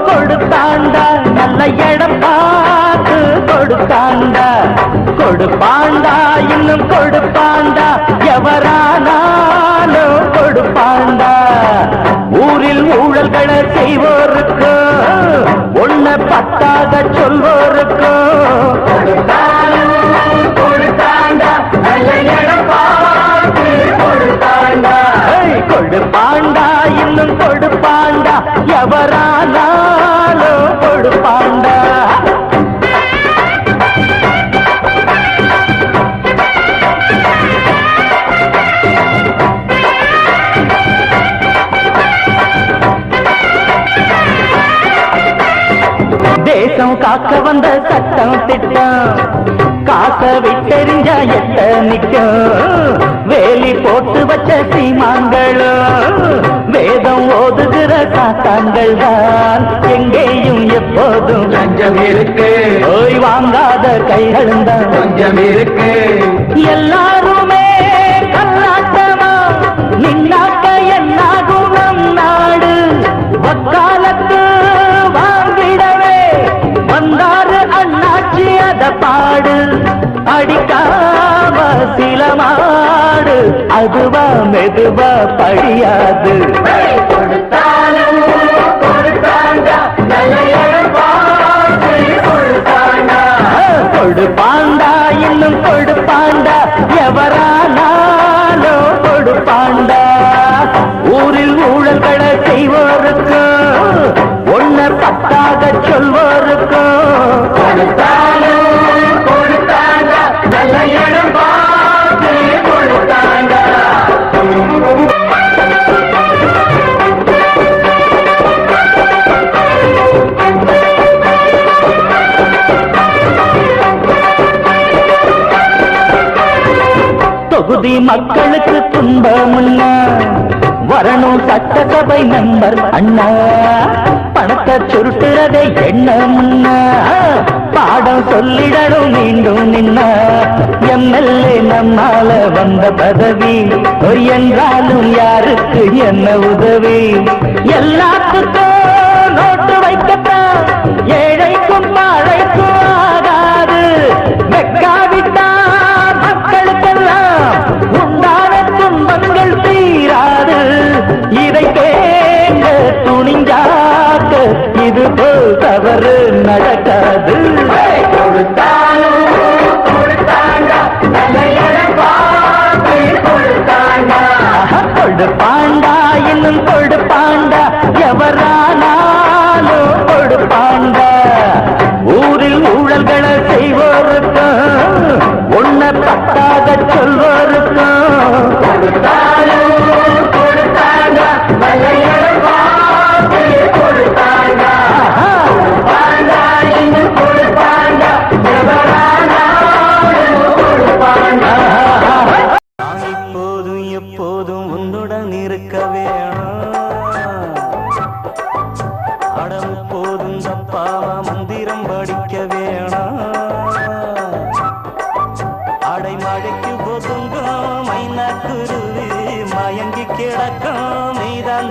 கொடுத்தாண்டா நல்ல இடம் பார்த்து கொடுத்தாண்டா கொடுப்பாண்டா இன்னும் கொடுப்பாண்டா எவரானாலும் கொடுப்பாண்டா ஊரில் ஊழல்களை செய்வோருக்கு ஒன்ன பத்தாக சொல்வோருக்கு கொடுத்தாண்டா நல்ல இடம் பார்த்து கொடுத்தாண்டா கொடுப்பாண்டா இன்னும் கொடுப்பாண்டா எவரானாலும் கொடுப்பாண்டா தேசம் காக்க வந்த சட்டம் திட்டம் காசை விட்டெறிஞ்ச எட்ட நிற்கும் வேலி போட்டு வச்ச சீமான்களும் வேதம் ஓதுகிற சாத்தான்கள் தான் எங்கேயும் எப்போதும் லஞ்சம் இருக்கு ஓய் வாங்காத கைகளும் தான் கொஞ்சம் இருக்கு எல்லாருமே கல்லாட்டமா நின்னாக்க என்னாகும் நம் நாடு வக்காலத்து வாங்கிடவே வந்தாரு அண்ணாச்சி அத பாடு அடிக்காம சில மாடு அதுவா மெதுவா படியாது கொடுத்தாலும் கொடுத்தாண்டா கொடுப்பாண்டா இன்னும் கொடுப்பாண்டா எவரானாலும் கொடுப்பாண்டா ஊரில் ஊழல்களை செய்வோருக்கு ஒன்ன பத்தாக சொல்வோருக்கு கொடுத்தாலும் கொடுத்தாண்டா நல்ல இடம் பார்த்து கொடுத்தாண்டா தொகுதி மக்களுக்கு துன்பமுன்னா வரணும் சட்டசபை மெம்பர் அண்ணா பணத்தை சுருட்டுறதை என்ன முன்னா பாடம் சொல்லிடணும் மீண்டும் நின்ன எம்எல்ஏ நம்மால வந்த பதவி என்றாலும் யாருக்கு என்ன உதவி எல்லாத்துக்கும் நோட்டு வைக்கத்தான் ஏழைக்கும் பாழைக்கும் ஆகாது வெக்காவிட்டா மக்களுக்கெல்லாம் உண்டான துன்பங்கள் தீராது இதை கேட்க துணிஞ்சாக்க இது போல் தவறு நடக்காது கொடுத்தாலும் கொடுத்தாண்டா நல்ல இடம் பார்த்து கொடுத்தாண்டா கொடுப்பாண்டா இன்னும் கொடுப்பாண்டா எவரானாலும் கொடுப்பாண்டா ஊரில் ஊழல்களை செய்வோருக்கு ஒன்ன பத்தாக சொல்வோருக்கு கொடுத்தாலும் கொடுத்தாண்டா நல்ல இடம் பார்த்து கொடுத்தாண்டா கொடுப்பாண்டா இன்னும் கொடுப்பாண்டா எவரானாலும் கொடுப்பாண்டா நான் இப்போதும் எப்போதும் உன்னுடன் இருக்க வேணும் அடம் போதும் தப்பாம மந்திரம் படிக்க வேணும் அடைமழைக்கு ஒதுங்கும் மைனா குருவி மயங்கி கிடக்கும் நீதான்